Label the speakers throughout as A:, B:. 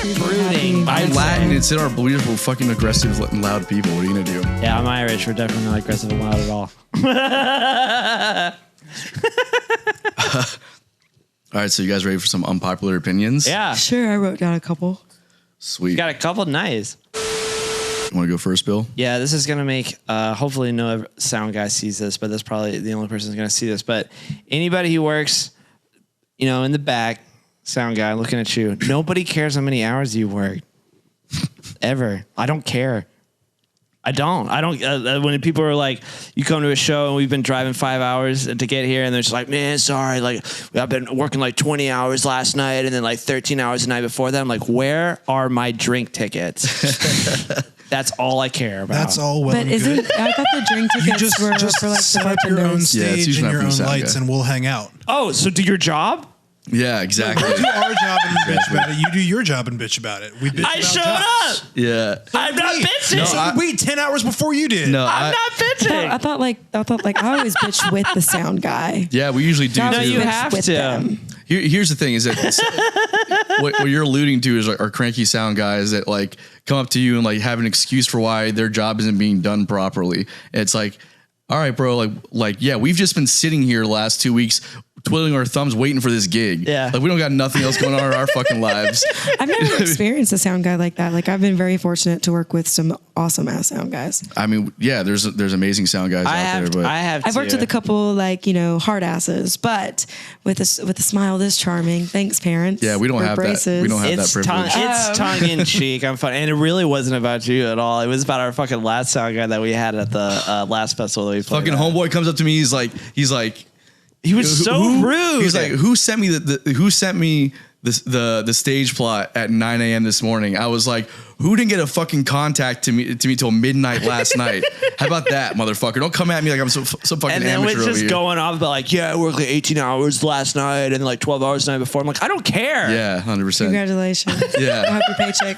A: brooding.
B: I'm Latin. It's in our beliefs. We're fucking aggressive and loud people. What are you gonna do?
A: Yeah, I'm Irish. We're definitely not aggressive and loud at all.
B: All right, so you guys ready for some unpopular opinions?
A: Yeah.
C: Sure, I wrote down a couple.
B: Sweet.
A: You got a couple? Nice.
B: You want to go first, Bill?
A: Yeah, this is going to make, hopefully no sound guy sees this, but that's probably the only person who's going to see this. But anybody who works, in the back, sound guy, looking at you, nobody cares how many hours you work. Ever. I don't care. I don't. When people are like, you come to a show and we've been driving 5 hours to get here, and they're just like, man, sorry, like I've been working like 20 hours last night and then like 13 hours the night before that. I'm like, where are my drink tickets? That's all I care about.
D: That's all well
C: But
D: and good.
C: I thought the drink tickets were for like
D: set
C: the
D: up your own
C: bartenders.
B: Yeah, it's
D: stage
B: usually
D: and
B: not
D: your
B: from
D: own
B: the sound
D: lights,
B: guy.
D: and we'll hang out.
A: Oh, so do your job?
B: Yeah, exactly.
D: We do our job and bitch about it. You do your job and bitch about it. We bitch
A: I
D: about
A: showed
D: jobs.
A: up.
B: Yeah.
A: I'm not bitching.
B: No,
D: So we 10 hours before you did.
B: No,
A: I'm not bitching.
C: I thought I always bitch with the sound guy.
B: Yeah, we usually do.
C: I
A: No,
C: always
B: too.
A: you
C: bitch
A: have
C: with
A: to.
C: them.
B: Here's the thing: is that what you're alluding to is like our cranky sound guys that like come up to you and like have an excuse for why their job isn't being done properly. And it's like, all right, bro, like yeah, we've just been sitting here the last 2 weeks twiddling our thumbs waiting for this gig.
A: Yeah.
B: Like we don't got nothing else going on in our fucking lives.
C: I've never experienced a sound guy like that. Like I've been very fortunate to work with some awesome ass sound guys.
B: I mean, yeah, there's amazing sound guys out there, but
C: I've worked with a couple like hard asses, but with a smile this charming. Thanks, parents.
B: yeah, we don't
C: for
B: have
C: braces.
B: that. We don't have
A: It's
B: that privilege.
A: It's tongue in cheek. I'm fun, and it really wasn't about you at all. It was about our fucking last sound guy that we had at the last festival that we played.
B: Fucking
A: at.
B: homeboy comes up to me. He's like,
A: He was so rude.
B: He's like, who sent me the stage plot at 9 a.m. this morning? I was like, who didn't get a fucking contact to me till midnight last night? How about that, motherfucker? Don't come at me like I'm some fucking
A: and then
B: amateur
A: we're
B: over
A: just
B: here.
A: going off about like, yeah, I worked like 18 hours last night and like 12 hours the night before. I'm like, I don't care.
B: Yeah, 100%.
C: Congratulations.
B: Yeah.
C: I hope your paycheck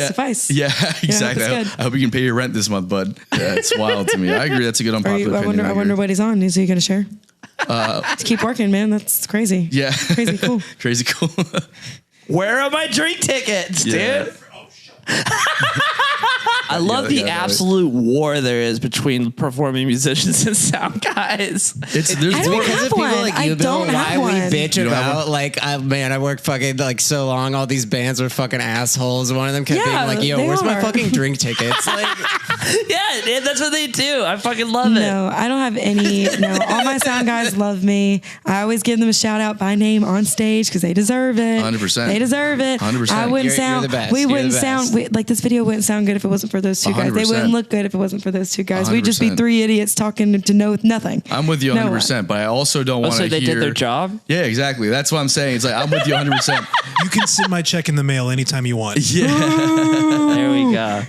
C: suffice.
B: Yeah, exactly.
C: that's good.
B: I hope you can pay your rent this month, bud. Yeah, it's wild to me. I agree. That's a good unpopular opinion.
C: I wonder what he's on. Is he going to share? Just keep working, man. That's crazy.
B: Yeah.
C: Crazy cool.
B: Crazy cool.
A: Where are my drink tickets,
B: Yeah.
A: dude? I love the
B: yeah,
A: absolute war there is between performing musicians and sound guys.
B: There's
C: I don't
B: more.
C: have
E: Because of people
C: one.
E: like
C: I
E: you, Bill,
C: don't have
E: why we
C: one.
E: bitch
B: You don't have
E: about like, I worked fucking like so long. All these bands were fucking assholes. One of them kept
C: Yeah,
E: being like, "Yo,
C: they
E: where's my
C: are.
E: fucking drink tickets?" Like,
A: Yeah, dude, that's what they do. I fucking love it.
C: No, I don't have any. No, all my sound guys love me. I always give them a shout out by name on stage because they deserve it.
B: 100%.
C: They deserve it.
B: 100%.
C: I wouldn't
E: You're
C: sound.
E: the best.
C: We
E: You're
C: wouldn't
E: the
C: sound
E: best.
C: like this video wouldn't sound good if it wasn't for those two guys. They
B: 100%.
C: wouldn't look good if it wasn't for those two guys. We'd just be
B: 100%.
C: three idiots talking to nothing.
B: I'm with you
C: No
B: 100%, but I also don't want
A: So
B: to
A: they
B: hear.
A: did their job?
B: Yeah, exactly. That's what I'm saying. It's like I'm with you 100%.
D: You can send my check in the mail anytime you want.
B: Yeah.
A: There we go.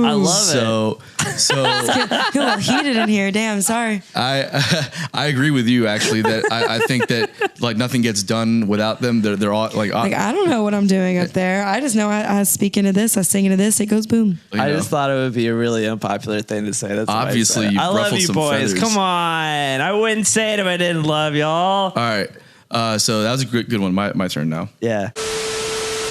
A: I love it.
B: So
C: Get a little heated in here. Damn, sorry.
B: I agree with you actually that I think that like nothing gets done without them. They're all like
C: I don't know what I'm doing up there. I just know I speak into this. I sing into this. It goes boom.
B: you
A: I
B: know.
A: just thought it would be a really unpopular thing to say. That's why I
B: Obviously,
A: said it.
B: you've
A: I love
B: ruffled
A: you
B: some
A: boys.
B: feathers.
A: Come on. I wouldn't say it if I didn't love y'all.
B: All right. So that was a good one. My turn now.
A: Yeah.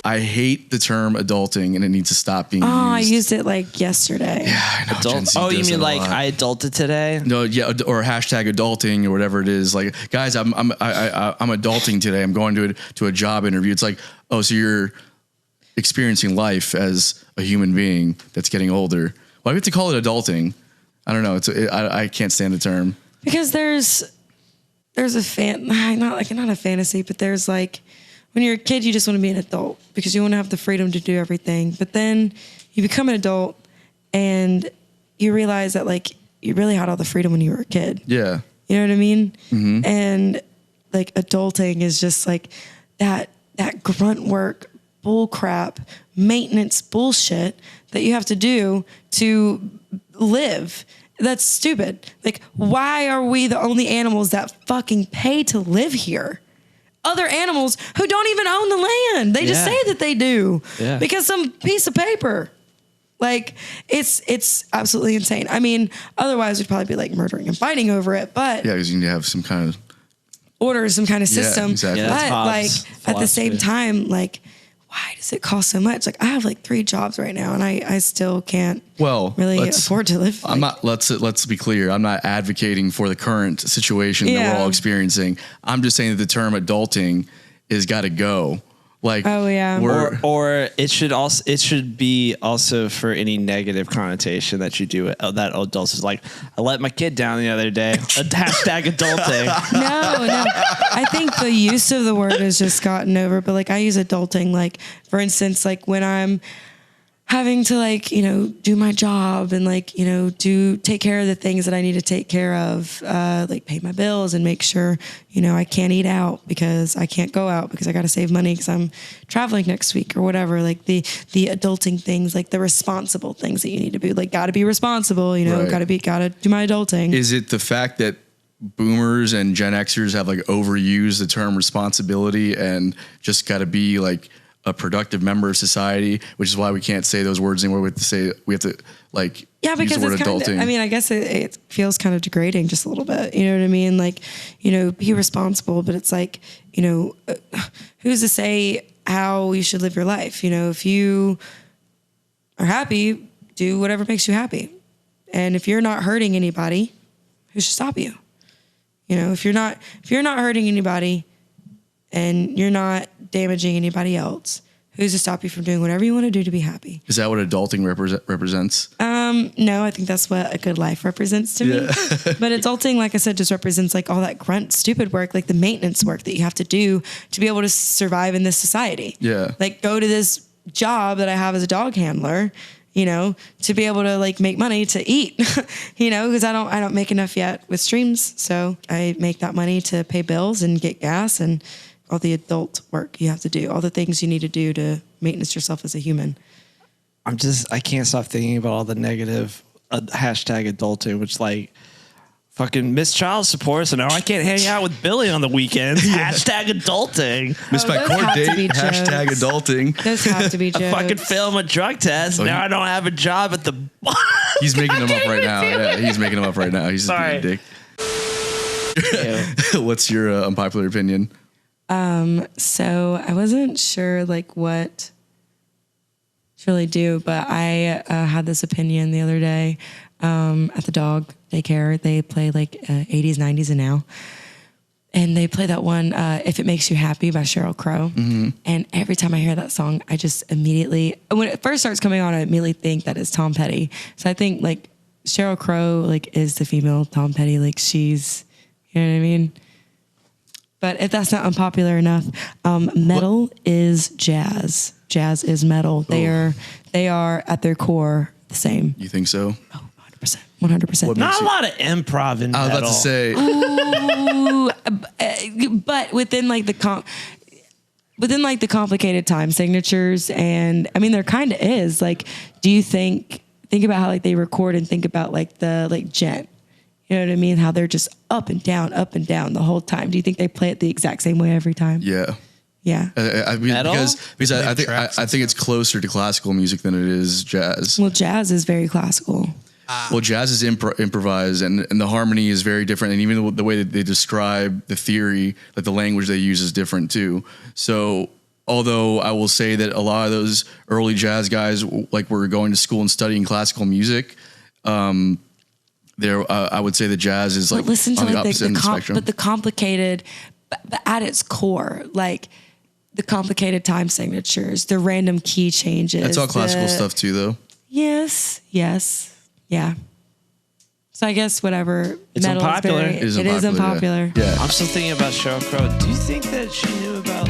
B: I hate the term adulting and it needs to stop being used.
C: I used it like yesterday.
B: I know, Gen Z
A: Oh, you
B: does
A: mean
B: that a
A: like
B: lot.
A: I adulted today?
B: No, yeah, or hashtag adulting or whatever it is. Like, guys, I'm adulting today. I'm going to a job interview. It's like, oh, so you're experiencing life as a human being that's getting older. Why do we have to call it adulting? I don't know. I can't stand the term.
C: Because there's not a fantasy, but there's like when you're a kid, you just want to be an adult because you want to have the freedom to do everything. But then you become an adult and you realize that like you really had all the freedom when you were a kid.
B: Yeah.
C: You know what I mean?
B: Mm-hmm.
C: And like adulting is just like that grunt work, bull crap, maintenance bullshit that you have to do to live. That's stupid. Like, why are we the only animals that fucking pay to live here? Other animals who don't even own the land. They just
A: Yeah.
C: say that they do
A: Yeah.
C: because some piece of paper. Like, it's absolutely insane. I mean, otherwise we'd probably be like murdering and fighting over it, but
B: Yeah, because you need to have some kind of
C: order, some kind of
B: Yeah,
C: system.
B: exactly.
A: Yeah, that's
C: but like
A: Hobbes'
C: at the same
A: philosophy.
C: time, like why does it cost so much? Like I have like 3 jobs right now and I still can't really afford to live.
B: I'm not, let's be clear. I'm not advocating for the current situation that we're all experiencing. I'm just saying that the term adulting is got to go. Like,
A: or it should be also for any negative connotation that you do that adults is like, I let my kid down the other day. Hashtag adulting.
C: No. I think the use of the word has just gotten over, but like I use adulting, like for instance, like when I'm having to like, do my job and like, take care of the things that I need to take care of, like pay my bills and make sure, I can't eat out because I can't go out because I got to save money because I'm traveling next week or whatever. Like the adulting things, like the responsible things that you need to be like, got to be responsible, got to do my adulting.
B: Is it the fact that boomers and Gen Xers have like overused the term responsibility and just got to be like a productive member of society, which is why we can't say those words anymore. We have to like
C: because
B: use the word
C: it's
B: adulting.
C: I guess it feels kind of degrading just a little bit. You know what I mean? Like, be responsible, but it's like, who's to say how you should live your life? If you are happy, do whatever makes you happy. And if you're not hurting anybody, who should stop you? If you're not hurting anybody and you're not damaging anybody else, who's to stop you from doing whatever you want to do to be happy?
B: Is that what adulting represents?
C: No, I think that's what a good life represents to me. But adulting, like I said, just represents like all that grunt, stupid work, like the maintenance work that you have to do to be able to survive in this society.
B: Yeah.
C: Like go to this job that I have as a dog handler, to be able to like make money to eat, because I don't make enough yet with streams. So I make that money to pay bills and get gas and all the adult work you have to do, all the things you need to do to maintenance yourself as a human.
A: I can't stop thinking about all the negative hashtag adulting, which like fucking miss child support. So now I can't hang out with Billy on the weekends. Hashtag adulting.
B: Miss my court date. Hashtag adulting.
C: Those have to be jokes.
A: I fucking failed my drug test. Now I don't have a job at the
B: He's making them up right now. Yeah, he's making them up right now. He's just being a dick. What's your unpopular opinion?
C: So I wasn't sure like what to really do, but I had this opinion the other day at the dog daycare. They play like 80s, 90s, and now. And they play that one, If It Makes You Happy by Sheryl Crow. Mm-hmm. And every time I hear that song, I just immediately, when it first starts coming on, I immediately think that it's Tom Petty. So I think like Sheryl Crow like is the female Tom Petty. Like she's, you know what I mean? But if that's not unpopular enough, metal is jazz. Jazz is metal. They are at their core the same.
B: You think so?
C: Oh, 100%. 100%.
A: Not a lot of improv in metal.
B: I was about to say.
C: Ooh, but within like the complicated time signatures, and I mean there kind of is. Like, do you think about how like they record and think about like the like gent? You know what I mean? How they're just up and down the whole time. Do you think they play it the exact same way every time?
B: Yeah.
C: Yeah.
B: I mean, because I think it's closer to classical music than it is jazz.
C: Well, jazz is very classical.
B: Well, jazz is improvised, and the harmony is very different, and even the way that they describe the theory, like the language they use, is different too. So, although I will say that a lot of those early jazz guys, like were going to school and studying classical music, I would say that jazz is like on the opposite end of the spectrum.
C: But the complicated, but at its core, like the complicated time signatures, the random key changes.
B: That's all classical stuff too, though.
C: Yes. Yeah. So I guess whatever.
A: It's unpopular.
C: It is unpopular.
B: Yeah.
A: I'm still thinking about Sheryl Crow. Do you think that she knew about